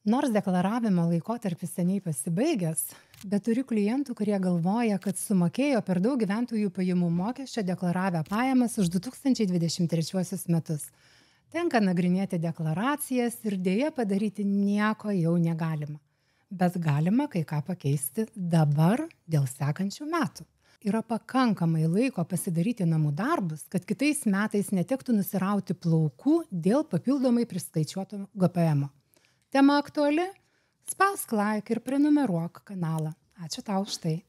Nors deklaravimo laikotarpis seniai pasibaigęs, bet turiu klientų, kurie galvoja, kad sumokėjo per daug gyventojų pajamų mokesčio deklaravę pajamas už 2023 metus. Tenka nagrinėti deklaracijas ir dėja padaryti nieko jau negalima. Bet galima kai ką pakeisti dabar dėl sekančių metų. Yra pakankamai laiko pasidaryti namų darbus, kad kitais metais netektų nusirauti plaukų dėl papildomai priskaičiuoto GPM. Tema aktuali? Spausk like ir prenumeruok kanalą. Ačiū tau už tai.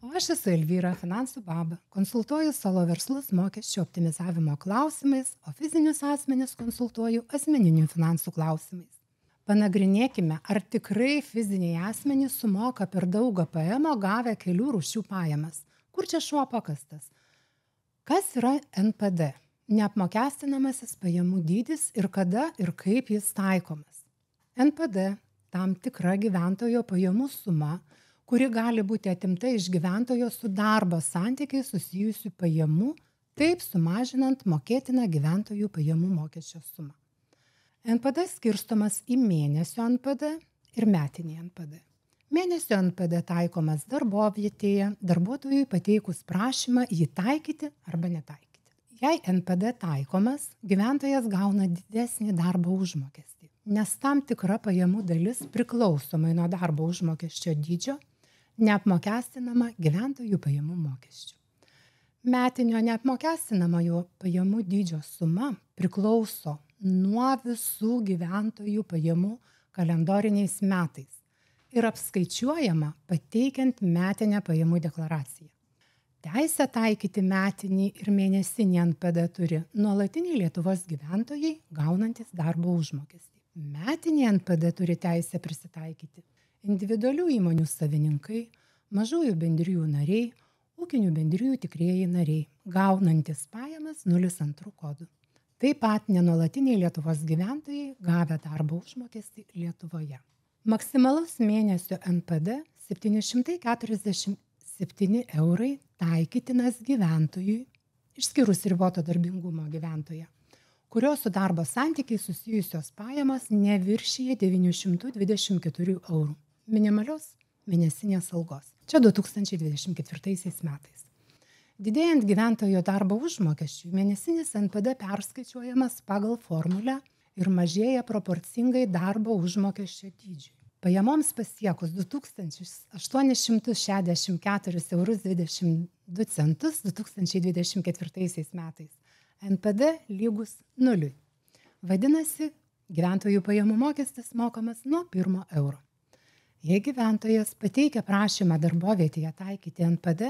O aš esu Elvyra, finansų baba. Konsultuoju solo verslus mokesčių optimizavimo klausimais, o fizinius asmenis konsultuoju asmeninių finansų klausimais. Panagrinėkime, ar tikrai fiziniai asmenys sumoka per daug GPM gavę kelių rūšių pajamas. Kur čia šuo pakastas? Kas yra NPD? Neapmokestinamasis pajamų dydis ir kada ir kaip jis taikomas. NPD tam tikra gyventojo pajamų suma, kuri gali būti atimta iš gyventojo su darbo santykiai susijusių pajamų, taip sumažinant mokėtiną gyventojų pajamų mokesčio sumą. NPD skirstomas į mėnesio NPD ir metinį NPD. Mėnesio NPD taikomas darbovietėje, darbuotojui pateikus prašymą jį taikyti arba netaikyti. Jei NPD taikomas, gyventojas gauna didesnį darbo užmokestį, nes tam tikra pajamų dalis priklausomai nuo darbo užmokesčio dydžio neapmokestinama gyventojų pajamų mokesčiu. Metinio neapmokestinamojo pajamų dydžio suma priklauso nuo visų gyventojų pajamų kalendoriniais metais ir apskaičiuojama pateikiant metinę pajamų deklaraciją. Teisę taikyti metinį ir mėnesinį NPD turi nuolatiniai Lietuvos gyventojai gaunantis darbo užmokestį. Metinį NPD turi teisę prisitaikyti individualių įmonių savininkai, mažųjų bendrijų nariai, ūkinių bendrijų tikrieji nariai, gaunantis pajamas 02 kodu. Taip pat nenuolatiniai Lietuvos gyventojai gavę darbo užmokestį Lietuvoje. Maksimalus mėnesio NPD 747 eurai taikytinas gyventojui, išskyrus riboto darbingumo gyventoją, kurios su darbo santykiai susijusios pajamas neviršyje 924 eurų minimalios mėnesinės algos. Čia 2024 metais. Didėjant gyventojo darbo užmokesčiui, mėnesinis NPD perskaičiuojamas pagal formulę ir mažėja proporcingai darbo užmokesčio dydžiui. Pajamoms pasiekus 2864,22 eurus 2024 metais NPD lygus 0. Vadinasi, gyventojų pajamų mokestis mokamas nuo 1 euro. Jei gyventojas pateikia prašymą darbovietėje taikyti NPD,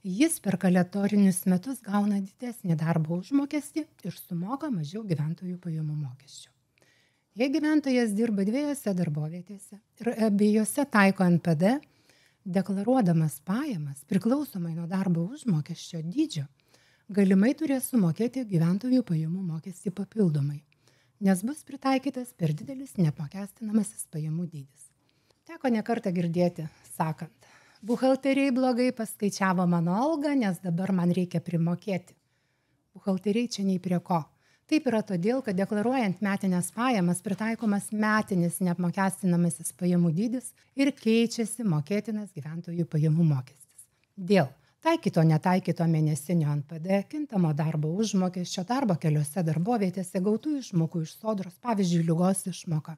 jis per kalendorinius metus gauna didesnį darbo užmokestį ir sumoka mažiau gyventojų pajamų mokesčių. Jei gyventojas dirba 2 darbovietėse ir abiejose taiko NPD, deklaruodamas pajamas priklausomai nuo darbo užmokesčio dydžio, galimai turės sumokėti gyventojų pajamų mokestį papildomai, nes bus pritaikytas per didelis neapmokestinamasis pajamų dydis. Teko nekartą girdėti, sakant, buhalteriai blogai paskaičiavo mano algą, nes dabar man reikia primokėti. Buhalteriai čia nei prie ko. Taip yra todėl, kad deklaruojant metinės pajamas pritaikomas metinis neapmokestinamasis pajamų dydis ir keičiasi mokėtinas gyventojų pajamų mokestis. Dėl taikyto netaikyto mėnesinio NPD, kintamo darbo užmokesčio, darbo keliose darbovietėse gautų išmokų iš sodros, pavyzdžiui, ligos išmoka,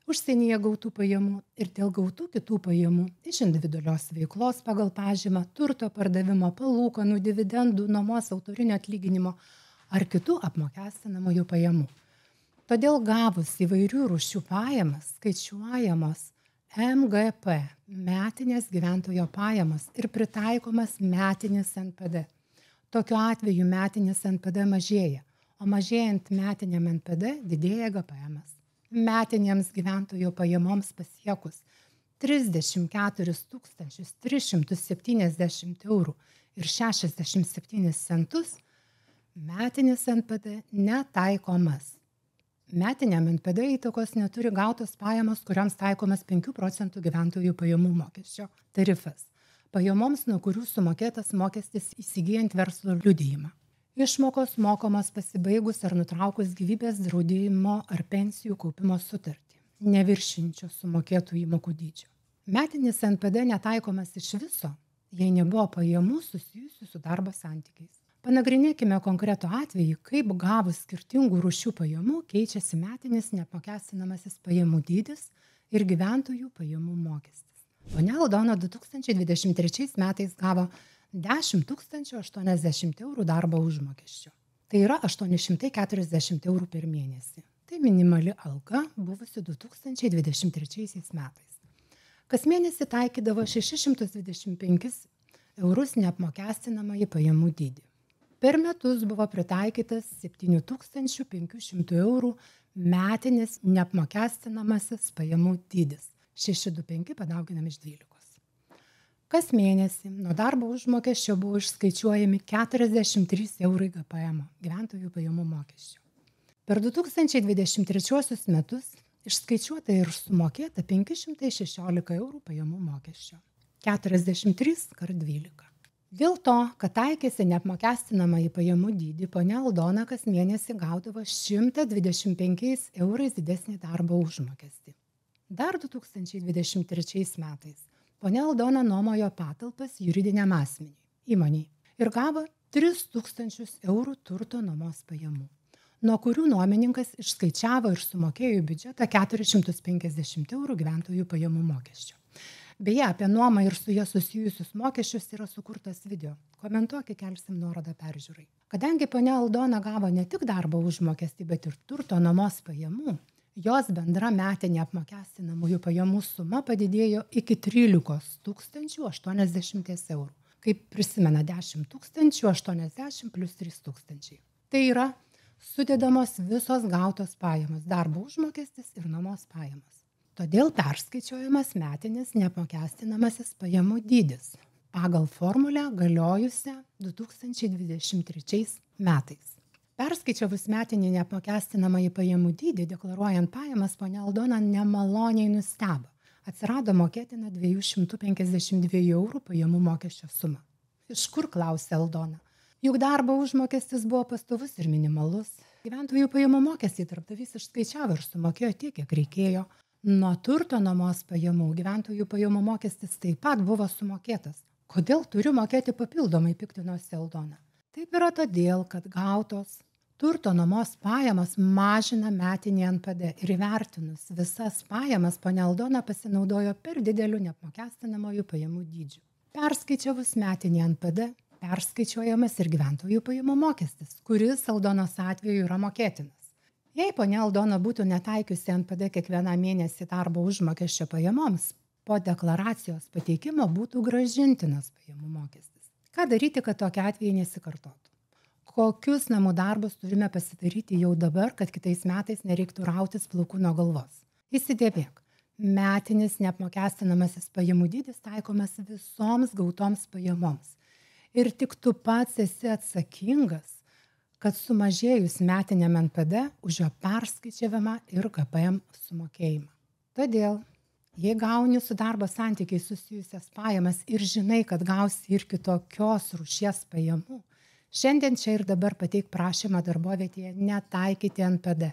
užsienyje gautų pajamų ir dėl gautų kitų pajamų iš individualios veiklos pagal pažymą, turto pardavimo, palūkanų, dividendų, nuomos, autorinio atlyginimo ar kitų apmokestinamųjų pajamų. Todėl gavus įvairių rūšių pajamas skaičiuojamos MGP, metinės gyventojo pajamos ir pritaikomas metinis NPD. Tokiu atveju metinis NPD mažėja, o mažėjant metiniam NPD didėja GPM. Metinėms gyventojo pajamoms pasiekus 34 370 eurų ir 67 centus, metinis NPD netaikomas. Metiniam NPD įtakos neturi gautos pajamos, kuriams taikomas 5 procentų gyventojų pajamų mokesčio tarifas. Pajamoms, nuo kurių sumokėtas mokestis įsigijant verslo liudijimą. Išmokos mokamos pasibaigus ar nutraukus gyvybės draudimo ar pensijų kaupimo sutartį. neviršinčio sumokėtų įmokų dydžio. Metinis NPD netaikomas iš viso, jei nebuvo pajamų susijusių su darbo santykiais. Panagrinėkime konkretų atvejį, kaip gavus skirtingų rūšių pajamų keičiasi metinis neapmokestinamasis pajamų dydis ir gyventojų pajamų mokestis. Ponia Aldona 2023 metais gavo 10 080 eurų darbo užmokesčio. Tai yra 840 eurų per mėnesį. Tai minimali alga buvusi 2023 metais. Kas mėnesį taikydavo 625 eurus neapmokestinamąjį pajamų dydį. Per metus buvo pritaikytas 7500 eurų metinis neapmokestinamasis pajamų dydis. 625 padauginam iš 12. Kas mėnesį nuo darbo užmokesčio buvo išskaičiuojami 43 eurai GPM, gyventojų pajamų mokesčio. Per 2023 metus išskaičiuota ir sumokėta 516 eurų pajamų mokesčio. 43 kart 12. Dėl to, kad taikėsi neapmokestinamąjį pajamų dydį, ponia Aldona kas mėnesį gaudavo 125 eurais didesnį darbo užmokestį. Dar 2023 metais ponia Aldona nuomojo patalpas juridiniam asmeniui, įmonei, ir gavo 3000 eurų turto nuomos pajamų, nuo kurių nuomininkas išskaičiavo ir sumokėjo į biudžetą 450 eurų gyventojų pajamų mokesčio. Beje, apie nuomą ir su jie susijusius mokesčius yra sukurtas video. Komentuok, kelsim nuorodą peržiūrai. Kadangi ponia Aldona gavo ne tik darbo užmokestį, bet ir turto nuomos pajamų, jos bendra metinė apmokestinamųjų pajamų suma padidėjo iki 13 080 eurų. Kaip prisimena 10 080 plus 3000. Tai yra sudedamos visos gautos pajamos, darbo užmokestis ir nuomos pajamos. Todėl perskaičiuojamas metinis neapmokestinamasis pajamų dydis pagal formulę galiojusią 2023 metais. Perskaičiavus metinį neapmokestinamąjį pajamų dydį, deklaruojant pajamas, ponia Aldona nemaloniai nustebo. Atsirado mokėtina 252 eurų pajamų mokesčio suma. Iš kur, klausė Aldona? Juk darbo užmokestis buvo pastovus ir minimalus. Gyventojų pajamų mokestį darbdavys išskaičiavo ir sumokėjo tiek, kiek reikėjo. Nuo turto nuomos pajamų gyventojų pajamų mokestis taip pat buvo sumokėtas. Kodėl turiu mokėti papildomai, piktinosi Aldona? Taip yra todėl, kad gautos turto nuomos pajamos mažina metinį NPD ir įvertinus visas pajamas ponia Aldona pasinaudojo per dideliu neapmokestinamųjų pajamų dydžiu. Perskaičiavus metinį NPD, perskaičiuojamas ir gyventojų pajamų mokestis, kuris Aldonos atveju yra mokėtinas. Jei ponia Aldona būtų netaikiusi NPD kiekvieną mėnesį darbo užmokesčio pajamoms, po deklaracijos pateikimo būtų grąžintinas pajamų mokestis. Ką daryti, kad tokie atvejai nesikartotų? Kokius namų darbus turime pasidaryti jau dabar, kad kitais metais nereiktų rautis plaukų nuo galvos? Įsidėmėk, metinis neapmokestinamasis pajamų dydis taikomas visoms gautoms pajamoms. Ir tik tu pats esi atsakingas, kad sumažėjus metiniam NPD už jo perskaičiavimą ir GPM sumokėjimą. Todėl, jei gauni su darbo santykiai susijusias pajamas ir žinai, kad gausi ir kitokios rūšies pajamų, šiandien čia ir dabar pateik prašymą darbovietėje netaikyti NPD.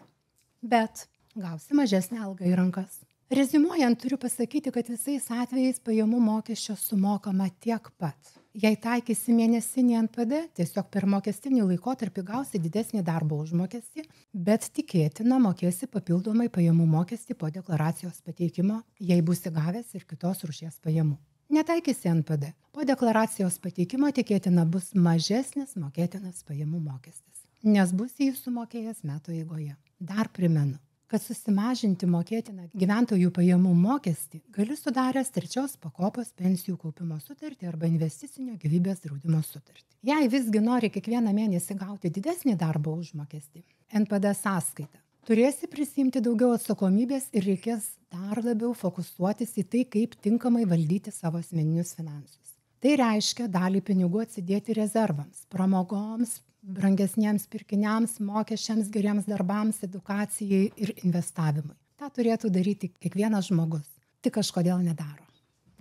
Bet gausi mažesnę algą į rankas. Reziumuojant, turiu pasakyti, kad visais atvejais pajamų mokesčio sumokama tiek pat. Jei taikysi mėnesinį NPD, tiesiog per mokestinį laikotarpį gausi didesnį darbo užmokestį, bet tikėtina mokėsi papildomai pajamų mokestį po deklaracijos pateikimo, jei būsi gavęs ir kitos rūšies pajamų. Netaikysi NPD. Po deklaracijos pateikimo tikėtina bus mažesnis mokėtinas pajamų mokestis, nes bus jį sumokėjęs metų eigoje. Dar primenu, kad susimažinti mokėtiną gyventojų pajamų mokestį gali sudaręs trečios pakopos pensijų kaupimo sutartį arba investicinio gyvybės draudimo sutartį. Jei visgi nori kiekvieną mėnesį gauti didesnį darbo užmokestį, NPD sąskaitą, turėsi prisiimti daugiau atsakomybės ir reikės dar labiau fokusuotis į tai, kaip tinkamai valdyti savo asmeninius finansus. Tai reiškia dalį pinigų atsidėti rezervams, pramogoms, brangesniems pirkiniams, mokesčiams, geriems darbams, edukacijai ir investavimui. Ta turėtų daryti kiekvienas žmogus, tik kažkodėl nedaro.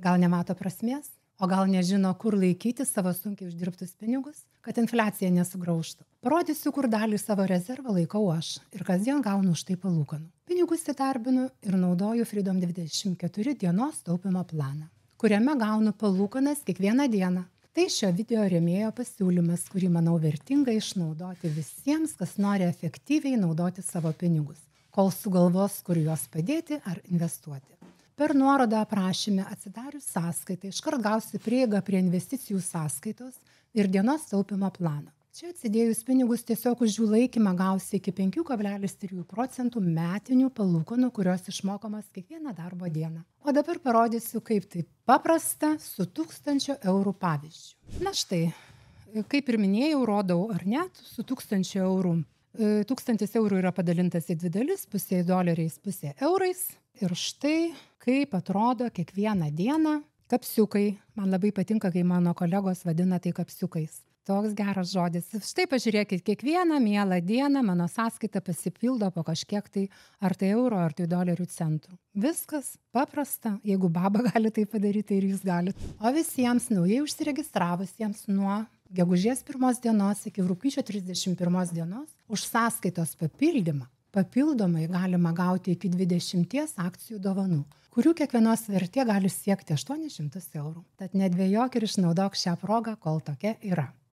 Gal nemato prasmės? O gal nežino, kur laikyti savo sunkiai uždirbtus pinigus, kad infliacija nesugraužtų. Parodysiu, kur dalį savo rezervą laikau aš ir kasdien gaunu už tai palūkanų. Pinigus įdarbinu ir naudoju Freedom 24 dienos taupimo planą, kuriame gaunu palūkanas kiekvieną dieną. Tai šio video rėmėjo pasiūlymas, kurį manau vertinga išnaudoti visiems, kas nori efektyviai naudoti savo pinigus, kol sugalvos, kur juos padėti ar investuoti. Per nuorodą aprašyme atsidarius sąskaitą iškart gausi prieigą prie investicijų sąskaitos ir dienos taupimo plano. Čia atsidėjus pinigus tiesiog už jų laikymą gausi iki 5,3% metinių palūkanų, kurios išmokamos kiekvieną darbo dieną. O dabar parodysiu, kaip tai paprasta su 1000 eurų pavyzdžiu. Na štai, kaip ir minėjau, rodau ar net su 1000 eurų. 1000 eurų yra padalintas į dvi dalis, pusė doleriais, pusė eurais. Ir štai, kaip atrodo kiekvieną dieną kapsiukai. Man labai patinka, kai mano kolegos vadina tai kapsiukais. Toks geras žodis. Štai pažiūrėkit, kiekvieną mielą dieną mano sąskaita pasipildo po kažkiek tai, ar tai euro, ar tai dolerių centų. Viskas paprasta. Jeigu baba gali tai padaryti, tai ir jūs galite. O visiems naujai užsiregistravusiems nuo gegužės 1 dienos iki rugpjūčio 31 dienos už sąskaitos papildymą papildomai galima gauti iki 20 akcijų dovanų, kurių kiekvienos vertė gali siekti 800 eurų. Tad nedvejok ir išnaudok šią progą, kol tokia yra.